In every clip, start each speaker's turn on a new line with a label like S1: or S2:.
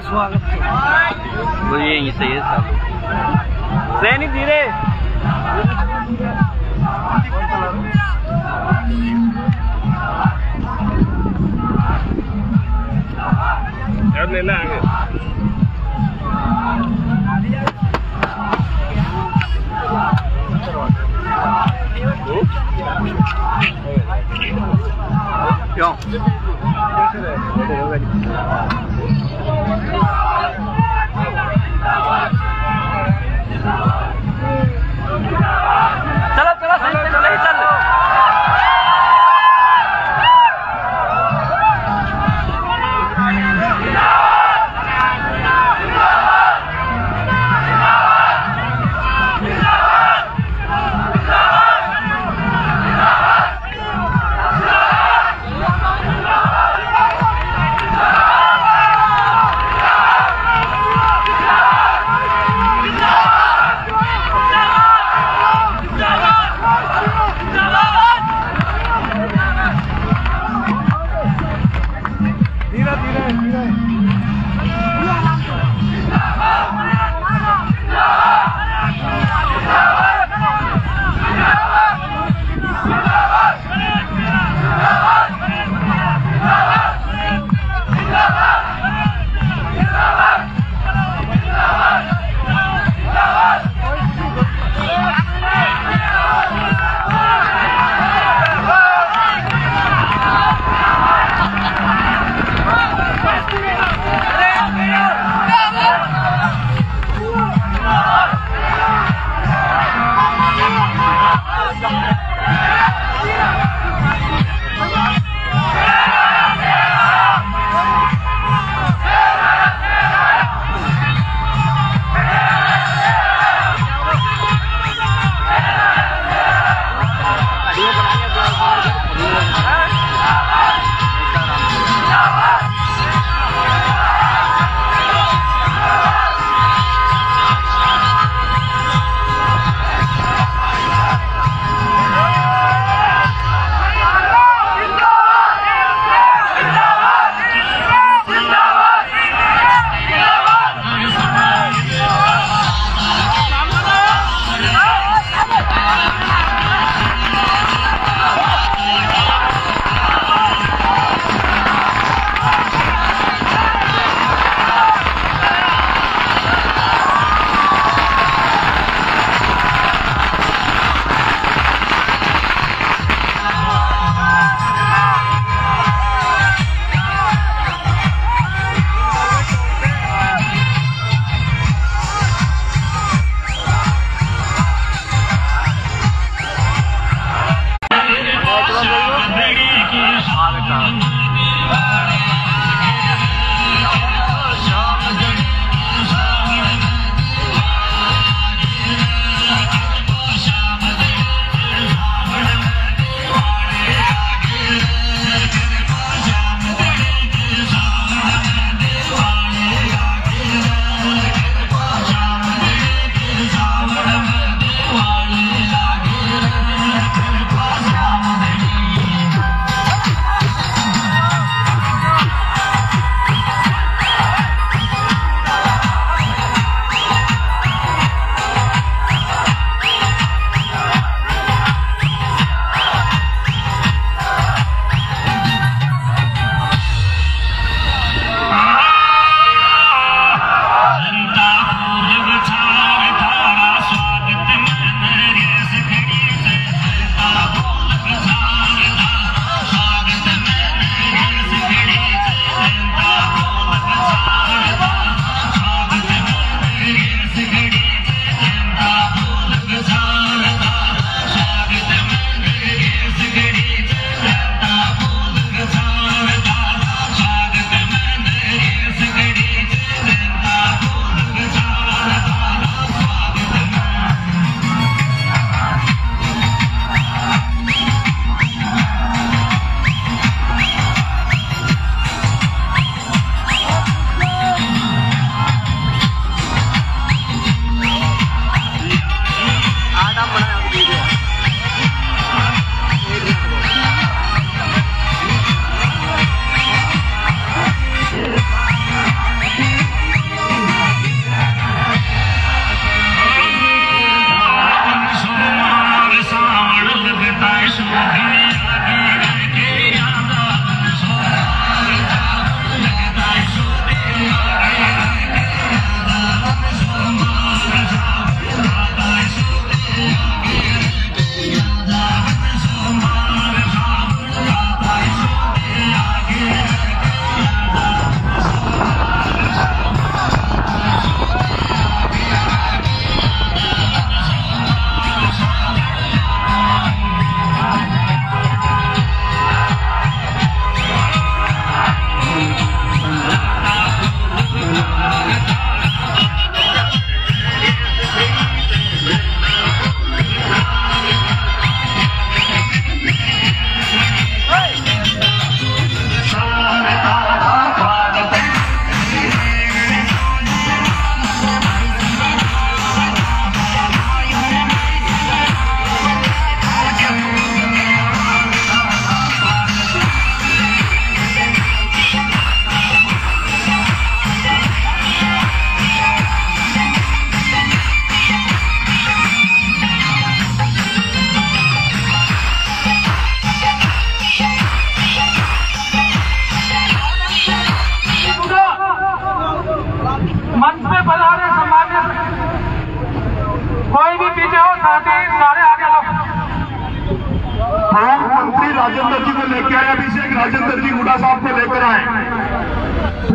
S1: स्वागत
S2: वो यहीं से है सब
S1: सैनिक धीरे
S3: यार ले ला आगे
S2: क्यों
S1: चलो चलो सैनिक चलो चल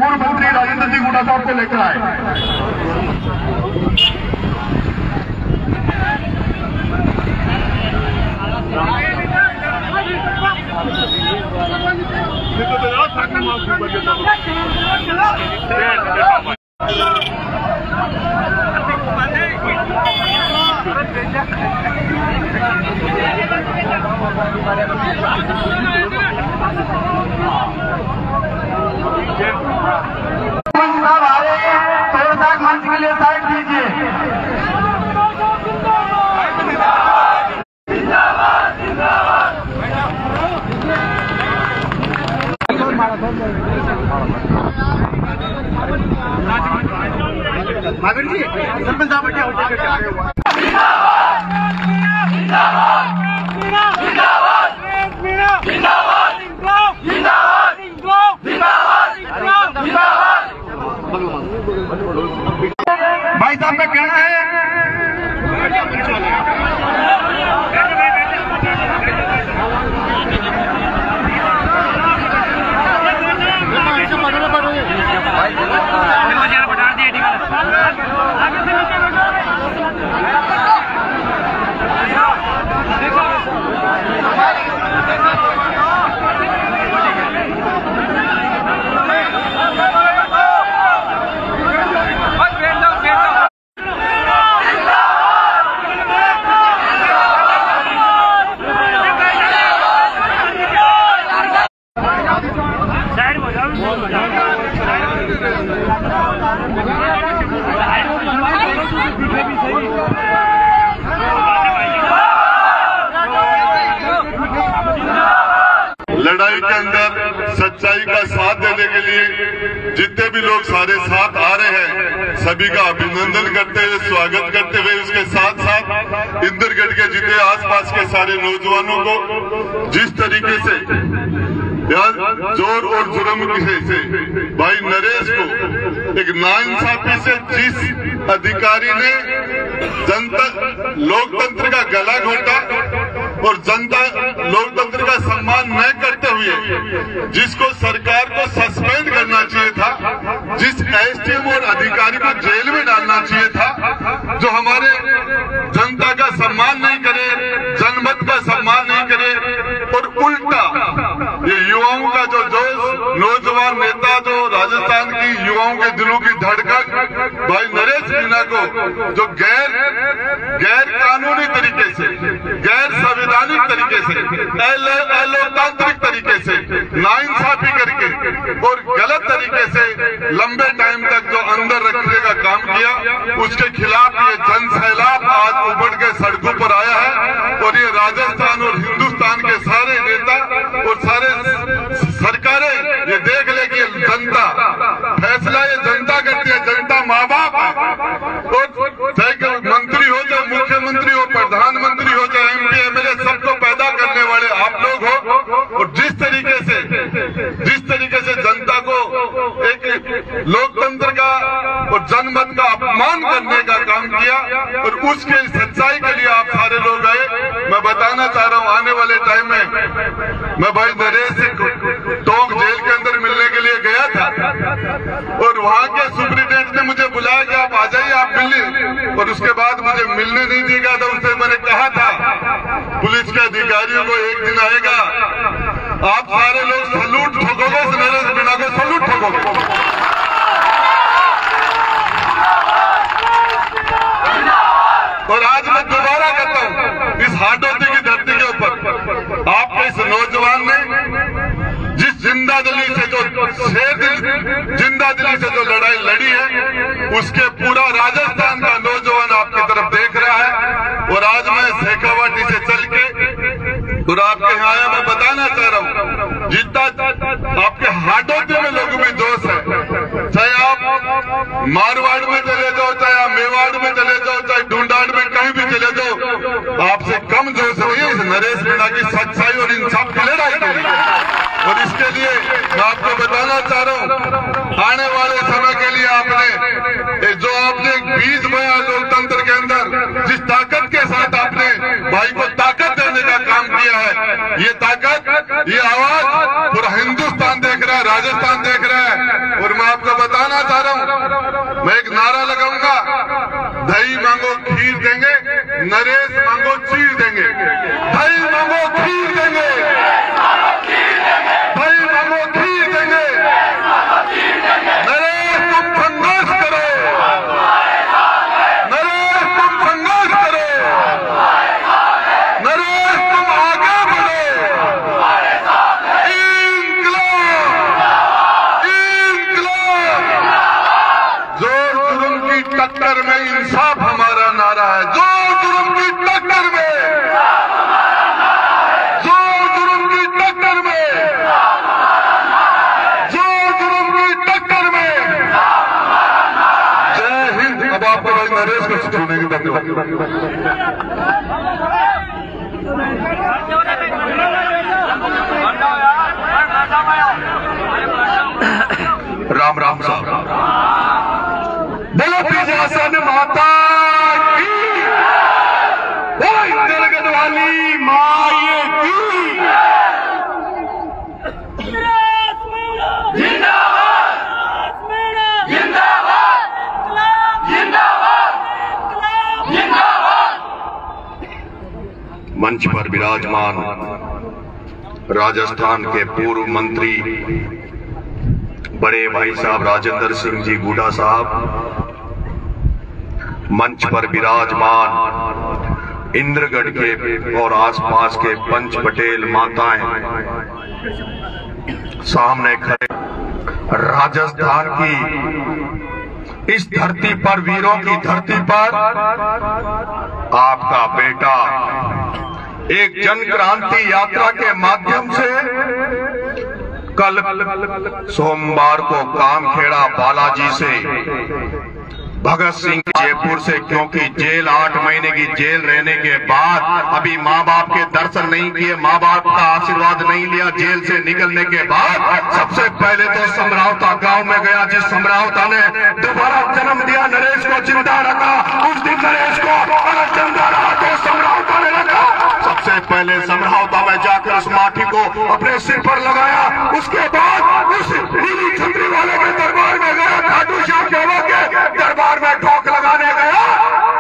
S4: पूर्व मंत्री राजेंद्र सिंह हुड्डा साहब को लेकर आए। साहब आ रहे हैं, थोड़ा सा मंच के लिए साइड दीजिए। महावीर जी सरपंच साहब बैठे भाई साहब का कहना है लड़ाई के अंदर सच्चाई का साथ देने के लिए जितने भी लोग सारे साथ आ रहे हैं, सभी का अभिनंदन करते हुए, स्वागत करते हुए, उसके साथ साथ इंदरगढ़ के जितने आसपास के सारे नौजवानों को जिस तरीके से जोर और जुर्म से भाई नरेश को एक नाइंसाफी से जिस अधिकारी ने जनता लोकतंत्र का गला घोटा और जनता लोकतंत्र का सम्मान न करते हुए जिसको सरकार को सस्पेंड करना चाहिए था, जिस एसडीएम और अधिकारी को जेल में डालना चाहिए था, जो हमारे जनता का सम्मान नहीं करे, जनमत का सम्मान नहीं करे और उल्टा ये युवाओं का जो जोश, नौजवान नेता जो राजस्थान की युवाओं के दिलों की धड़कन भाई नरेश मीणा को जो गैर कानूनी तरीके से, गैर संवैधानिक तरीके से, अलोकतांत्रिक तरीके से नाइंसाफी करके और गलत तरीके से लंबे टाइम तक जो अंदर रखने का काम किया, उसके खिलाफ ये जन सैलाब आज उमड़ के सड़कों पर आया है और ये राजस्थान और हिंदुस्तान के सारे नेता और सारे सरकारें ये देख ले कि जनता फैसला ये जनता करती है, जनता माँ बाप है। और चाहे मंत्री हो, चाहे मुख्यमंत्री हो, प्रधानमंत्री हो, चाहे MP MLA, सबको पैदा करने वाले आप लोग हो। और जिस तरीके से जनता को एक लोकतंत्र का और जनमत का अपमान करने का काम किया और उसके सच्चाई के लिए आप सारे लोग आए। मैं बताना चाह रहा हूँ, आने वाले टाइम में मैं भाई नरेश से टोंक जेल के अंदर मिलने के लिए गया था और वहाँ के सुप्रीटेंडेंट ने मुझे बुलाया कि आप आ जाइए, आप मिलिए। और उसके बाद मुझे मिलने नहीं दिया था। उससे मैंने कहा था पुलिस के अधिकारियों को एक दिन आएगा, आप सारे लोग सैल्यूट ठोकोगे, नरेश मीणा को सैल्यूट ठोकोगे। और आज मैं दोबारा कहता हूँ, इस हाटोती की धरती के ऊपर आपके इस नौजवान ने जिस जिंदा दिली से जो लड़ाई लड़ी है, उसके पूरा राजस्थान का नौजवान आपकी तरफ देख रहा है। और आज मैं शेखावाटी से चल के और आपके यहाँ आया, मैं बताना चाह रहा हूँ, जितना आपके हाटोती में लोगों में जोश है, चाहे आप मारवाड़ में चले जाओ, चाहे आप मेवाड़ में चले जाओ, चाहे ढूंढाड़ में कहीं भी चले जाओ, आपसे कम जोश नहीं है इस नरेश मीणा की सच्चाई और इंसाफ की लड़ाई के लिए। और इसके लिए मैं आपको बताना चाह रहा हूँ, आने वाले समय के लिए आपने बीज बोया लोकतंत्र के अंदर, जिस ताकत के साथ आपने भाई को ताकत देने का काम किया है, ये ताकत, ये आवाज पूरा हिंदुस्तान देख रहा है, राजस्थान देख रहा है। और मैं नरेश मांगो चीर देंगे, भाई मांगो खीर देंगे, भाई मांगो खीर देंगे। नरेश तुम संघर्ष करो, नरेश तुम संघर्ष करो, नरेश तुम आगे बढ़ो। इंकलाब, इंकलाब। जोर जुल्म की टक्कर में इंसाफ हमारा नारा है। जोर जुल्म की टक्कर में, जोर जुल्म की टक्कर में, जोर जुल्म की टक्कर में। जय हिंद। अब आपको भाई नरेश को सुनने की राम राम साहब। बोलो पीछासन माता की, दरगद वाली माए की। मंच पर विराजमान राजस्थान के पूर्व मंत्री बड़े भाई साहब राजेंद्र सिंह जी गुडा साहब, मंच पर विराजमान इंद्रगढ़ के और आसपास के पंच पटेल माताएं, सामने खड़े राजस्थान की इस धरती पर, वीरों की धरती पर आपका बेटा एक जन क्रांति यात्रा के माध्यम से कल सोमवार को कामखेड़ा बालाजी से भगत सिंह जयपुर से, क्योंकि जेल 8 महीने की जेल रहने के बाद अभी माँ बाप के दर्शन नहीं किए, माँ बाप का आशीर्वाद नहीं लिया, जेल से निकलने के बाद सबसे पहले तो समरावता गांव में गया। जिस समरावता ने दोबारा जन्म दिया, नरेश को जिंदा रखा, उस दिन नरेश को अगर जिंदा रहा तो समरावता ने रखा। सबसे पहले समरावता में जाकर उस माटी को अपने सिर पर लगाया। उसके बाद उस नीली छतरी वाले के दरबार में गया, खाटू श्याम बाबा के दरबार में ठोक लगाने गया।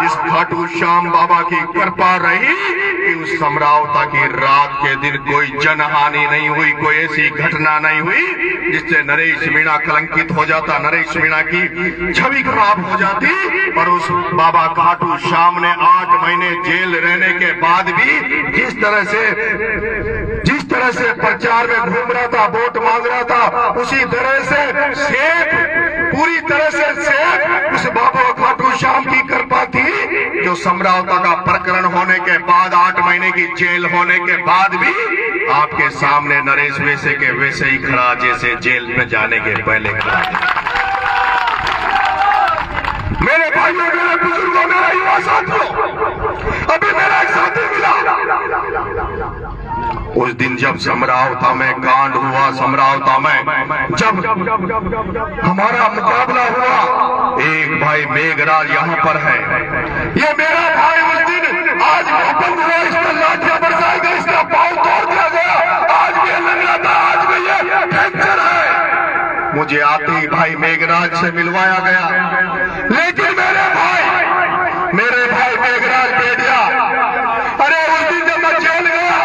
S4: इस खाटू श्याम बाबा की कृपा रही कि उस समरावता की रात के दिन कोई जनहानि नहीं हुई, कोई ऐसी घटना नहीं हुई जिससे नरेश मीणा कलंकित हो जाता, नरेश मीणा की छवि खराब हो जाती। और उस बाबा खाटू श्याम ने 8 महीने जेल रहने के बाद भी जिस तरह से प्रचार में घूम रहा था, वोट मांग रहा था, उसी तरह से सेफ, पूरी तरह से सेफ उस बाबा खाटू श्याम की कृपा थी, जो समरावता का प्रकरण होने के बाद, 8 महीने की जेल होने के बाद भी आपके सामने नरेश वैसे के वैसे ही खड़ा जैसे जेल में जाने के पहले खड़ा। मेरे भाइयों, मेरे बुजुर्गों, मेरे युवा साथियों, अभी मेरा एक साथी मिला। उस दिन जब समरावता में कांड हुआ, समरावता में जब हमारा मुकाबला हुआ, एक भाई मेघराज यहाँ पर है, ये मेरा भाई उस दिन आज बंद हुआ, इसमें लाठियां बरसाई गई, इसका पाँव तोड़ दिया गया, आज भी लग रहा था, आज भी ये फ्रैक्चर है। मुझे आते ही भाई मेघराज से मिलवाया गया, लेकिन मेरे भाई मेघराज बेटिया, अरे उस दिन जब मैं जेल गया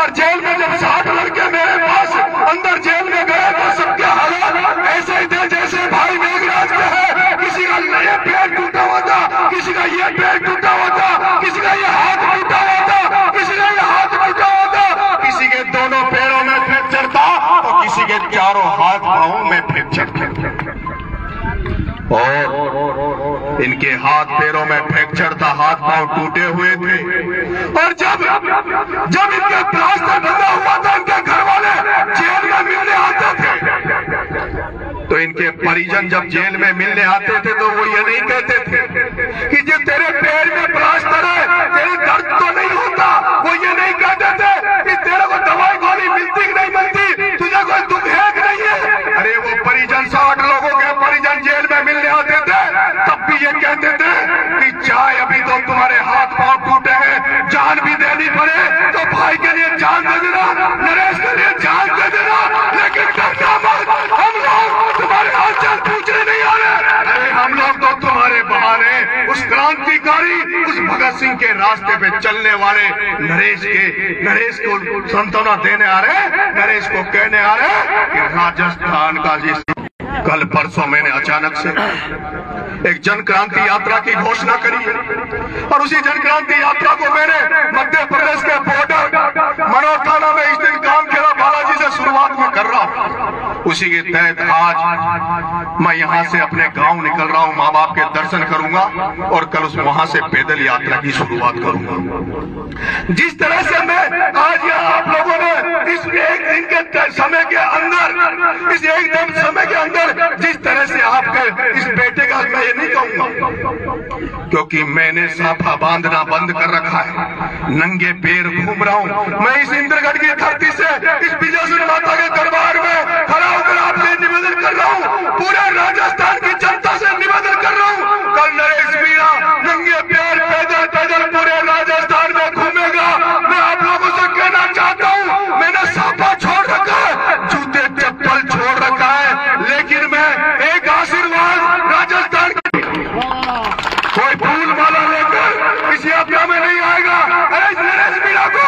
S4: और जेल में जब 60 लड़के मेरे पास अंदर जेल में गए तो सबके हालात ऐसे ही थे जैसे भाई मेघराज के हैं। किसी का ये पैर टूटा हुआ था, किसी का ये पैर टूटा हुआ था, किसी का ये हाथ टूटा हुआ था, किसी का ये हाथ टूटा हुआ था, किसी के दोनों पैरों में फ्रैक्चर था और किसी के चारों हाथ पांवों में फ्रैक्चर था। और इनके हाथ पैरों में फ्रैक्चर था, हाथ पांव टूटे हुए थे। और जब इनके प्लास्टर बंधा हुआ था, इनके घर वाले जेल में मिलने आते थे, तो इनके परिजन जब जेल में मिलने आते थे तो वो ये नहीं कहते थे कि जो तेरे पैर में प्लास्टर है, तेरे दर्द तो नहीं होता। वो ये नहीं कहते थे कि तेरे को दवाई गोली मिलती कि नहीं मिलती, तुझे कोई दुख है कि नहीं है। अरे वो परिजन, 60 लोगों के परिजन जेल में मिलने आते थे, तब भी ये कहते थे कि चाहे अभी तो तुम्हारे हाथ पांव टूटे हैं, जान भी देनी पड़े तो भाई के लिए जान दे देना, नरेश के लिए जान दे देना, लेकिन डरना मत, हम लोग तुम्हारे हालचाल पूछने नहीं आ रहे। अरे हम लोग तो तुम्हारे बहाने उस क्रांति
S5: क्रांतिकारी उस भगत सिंह के रास्ते पे चलने वाले नरेश को सांत्वना देने आ रहे हैं, नरेश को कहने आ रहे हैं कि राजस्थान का जिस कल परसों मैंने अचानक से एक जन क्रांति यात्रा की घोषणा करी और उसी जन क्रांति यात्रा को मैंने मध्य प्रदेश के बॉर्डर मनोर थाना में इस दिन काम खेड़ा बालाजी से शुरुआत में कर रहा हूँ। उसी के तहत आज मैं यहाँ से अपने गांव निकल रहा हूँ, माँ बाप के दर्शन करूंगा और कल वहां से पैदल यात्रा की शुरुआत करूंगा। जिस तरह से मैं आज यहाँ आप लोगों ने इस एक दिन के समय के अंदर, इस एक दिन समय के अंदर जिस तरह से आपके इस बेटे का मैं ये नहीं कहूंगा क्योंकि मैंने साफा बांधना बंद कर रखा है, नंगे पैर घूम रहा हूँ। मैं इस इंद्रगढ़ की धरती से इस विजयसुरी माता के दरबार में खड़ा होकर आपसे निवेदन कर रहा हूँ, पूरे राजस्थान की जनता से निवेदन कर रहा हूँ, कल नरेश मीणा नंगे पैर पैदल पैदल पूरे राजस्थान में घूमेगा। मैं आप लोगों से कहना चाहता हूँ, मैंने साफा छोड़ रखा है, जूते चप्पल छोड़ रखा है, लेकिन मैं एक आशीर्वाद राजस्थान कोई फूल माला लेकर इस यात्रा में नहीं आएगा। अरे नरेश मीणा को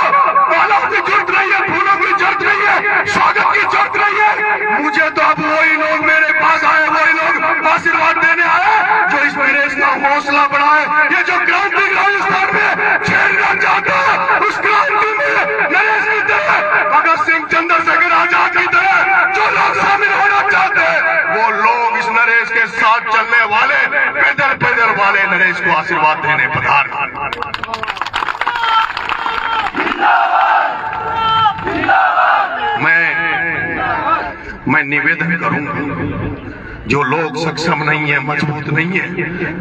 S5: मालाओं की जरूरत नहीं है, फूलों की जरूरत नहीं है, स्वागत की जरूरत नहीं है। मुझे तो अब वही लोग मेरे पास आए, वही लोग आशीर्वाद देने आए जो इस नरेश का हौसला बढ़ाए। ये जो क्रांति राजस्थान में छेड़ना चाहता है, उस क्रांति में नरेश की तरह, भगत सिंह, चंद्रशेखर आजाद की तरह जो लोग शामिल होना चाहते हैं, वो लोग इस नरेश के साथ चलने वाले, पैदल पैदल वाले नरेश को आशीर्वाद देने पधार। मैं निवेदन करूंगा, जो लोग सक्षम नहीं है, मजबूत नहीं है,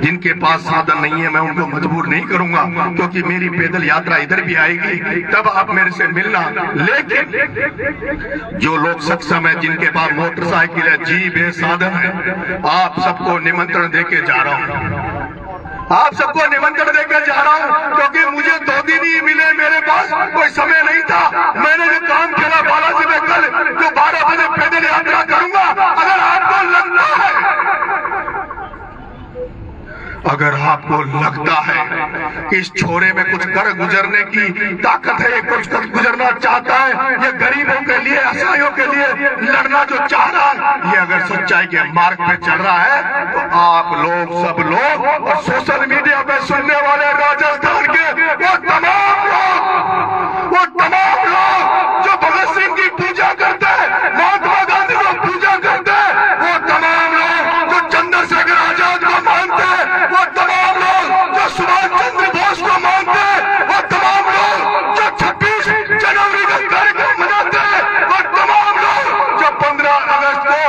S5: जिनके पास साधन नहीं है, मैं उनको मजबूर नहीं करूंगा क्योंकि मेरी पैदल यात्रा इधर भी आएगी, तब आप मेरे से मिलना। लेकिन जो लोग सक्षम है, जिनके पास मोटरसाइकिल है, जीप है, साधन है, आप सबको निमंत्रण देके जा रहा हूँ, आप सबको निमंत्रण देकर जा रहा हूँ क्योंकि मुझे 2 दिन ही मिले, मेरे पास कोई समय नहीं था। मैंने जो काम किया बालाजी में कल जो 12 बजे पैदल यात्रा करूंगा, अगर आपको लगता है कि इस छोरे में कुछ कर गुजरने की ताकत है, ये कुछ कर गुजरना चाहता है, ये गरीबों के लिए, असहायों के लिए लड़ना जो चाह रहा है, ये अगर सच्चाई के मार्ग पे चल रहा है, तो आप लोग, सब लोग और सोशल मीडिया पे सुनने वाले राजस्थान के वो तमाम लोग जो भगत सिंह की पूजा करते हैं, महात्मा गांधी को पूजा करते हैं, वो तमाम लोग जो चंद्रशेखर आजाद को मानते हैं, वो तमाम लोग जो सुभाष चंद्र बोस को मानते हैं, वो तमाम लोग जो 26 जनवरी का कार्यक्रम मनाते हैं, वो तमाम लोग जो 15 अगस्त को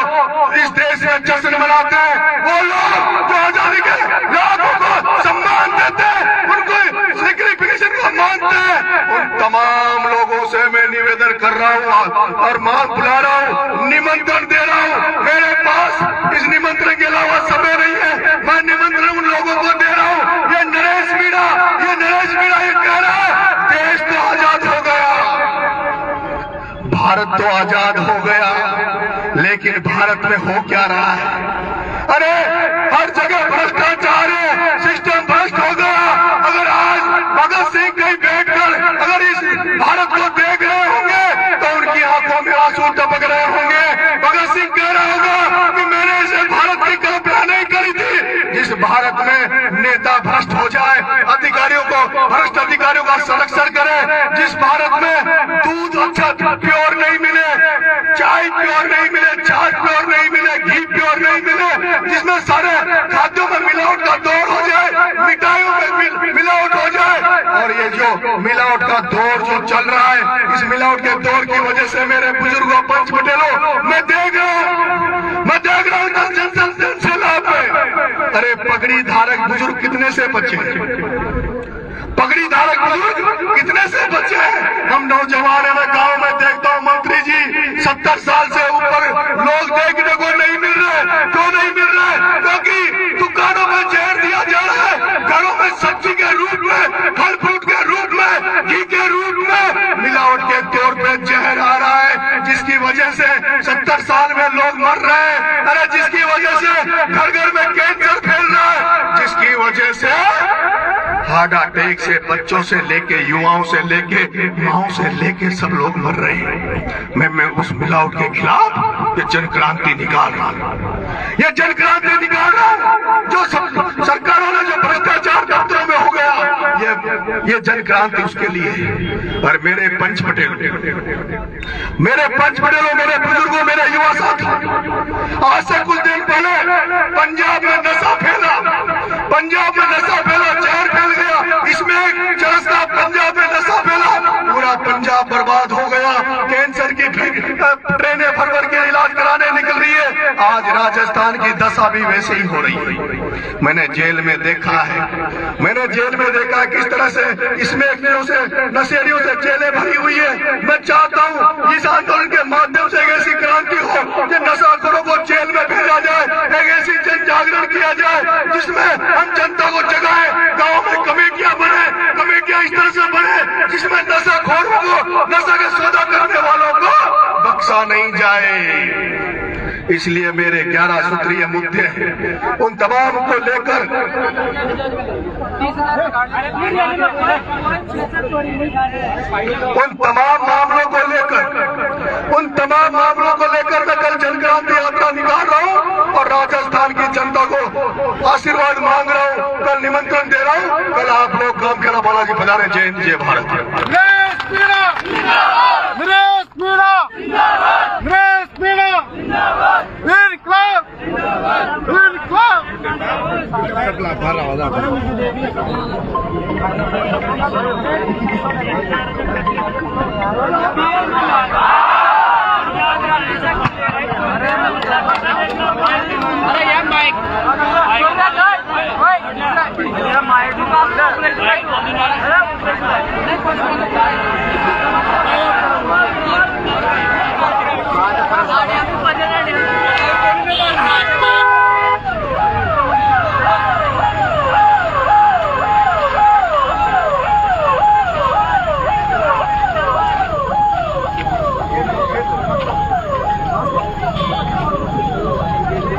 S5: इस देश में जश्न मनाते हैं, वो लोग जो आजादी के लाभों को सम्मान देते हैं, उनको सेक्रिफिकेशन को मानते हैं, उन तमाम लोगों से मैं निवेदन कर रहा हूँ और मां बुला रहा हूँ, निमंत्रण दे रहा हूँ। मेरे पास इस निमंत्रण के अलावा समय नहीं है, मैं निमंत्रण उन लोगों को दे रहा हूँ। ये नरेश मीणा ये कह रहा है, देश तो आजाद हो गया, भारत तो आजाद हो गया, लेकिन भारत में हो क्या रहा है? अरे हर जगह भ्रष्टाचार है, सिस्टम भ्रष्ट हो गया। अगर आज भगत सिंह कहीं बैठकर अगर इस भारत को देख रहे होंगे तो उनकी आंखों में आंसू टपक रहे होंगे। भगत सिंह कह रहा होगा कि मैंने इसे भारत की कल्पना नहीं करी थी, जिस भारत में नेता भ्रष्ट हो जाए, अधिकारियों को भ्रष्ट अधिकारियों का संरक्षण करे, जिस भारत में दूध अच्छा प्योर नहीं मिले, चाय प्योर नहीं मिले, छाछ प्योर नहीं मिले, घी प्योर नहीं मिले, जिसमें सारे खाद्यों में मिलावट का दौर हो जाए, मिठाइयों में मिलावट हो जाए, और ये जो मिलावट का दौर जो चल रहा है, इस मिलावट के दौर की वजह से मेरे बुजुर्गों, पंच पटेलों, मैं देख रहा हूँ जन से लाभ है। अरे पगड़ी धारक बुजुर्ग कितने से बचे, पगड़ी धारक बुजुर्ग कितने से बचे हैं? हम नौजवान है, मैं गांव में देखता हूँ मंत्री जी 70 साल से ऊपर लोग देखने को नहीं मिल रहे। क्यों नहीं मिल रहे? क्योंकि दुकानों में जहर दिया जा रहा है, घरों में सब्जी के रूप में, फल फ्रूट के रूप में, घी के रूप में मिलावट के तौर पे जहर आ रहा है, जिसकी वजह से 70 साल में लोग मर रहे हैं। अरे जिसकी वजह से घर घर में कैंसर फैल रहा है, जिसकी वजह से हार्ट अटैक से बच्चों से लेके युवाओं से लेके माओ से लेके सब लोग मर रहे हैं। मैं उस मिलावट के खिलाफ ये जन क्रांति निकाल रहा हूं, ये जन क्रांति निकाल रहा हूं। जो सरकारों ने जो भ्रष्टाचार दफ्तरों में हो गया, ये जन क्रांति उसके लिए है। और मेरे पंच पटेलों, मेरे बुजुर्गों, मेरे युवा साथी, आज से कुछ दिन पहले पंजाब में नशा फैला, जहर फैल गया। इसमें एक चरस पंजाब में नशा फैला, पूरा पंजाब बर्बाद हो गया। कैंसर की ट्रेनें भर के इलाज कराने निकल रही है। आज राजस्थान की दशा भी वैसे ही हो रही है। मैंने जेल में देखा किस तरह से इसमें नशेड़ियों से जेलें भरी हुई है। मैं चाहता हूँ इस आंदोलन के माध्यम से एक ऐसी क्रांति हो कि नशाखोरों को जेल में भेजा जाए, एक ऐसी जन जागरण किया जाए जिसमें हम जनता को जगाए। गाँव में कमेटियां इस तरह से बने जिसमें नशाखोरों को, नशा के सौदा करने वालों को बख्शा नहीं जाए। इसलिए मेरे 11 सूत्रीय मुद्दे हैं, उन तमाम को लेकर उन तमाम मामलों को लेकर मैं कल जन क्रांति यात्रा निकाल रहा हूँ और राजस्थान की जनता को आशीर्वाद मांग रहा हूँ। कल निमंत्रण दे रहा हूँ, कल आप लोग काम खेला बालाजी पधारे। जय हिंद, जय भारत।
S1: अरे यार माइक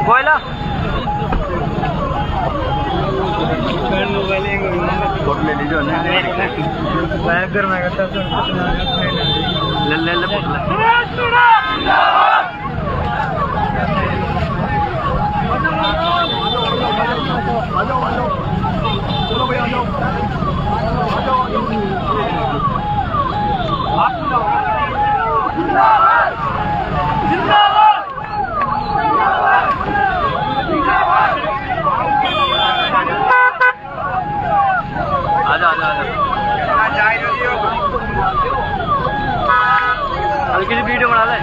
S1: कोयला ले लीजिए चलो भैया हल्की सी वीडियो बना ले।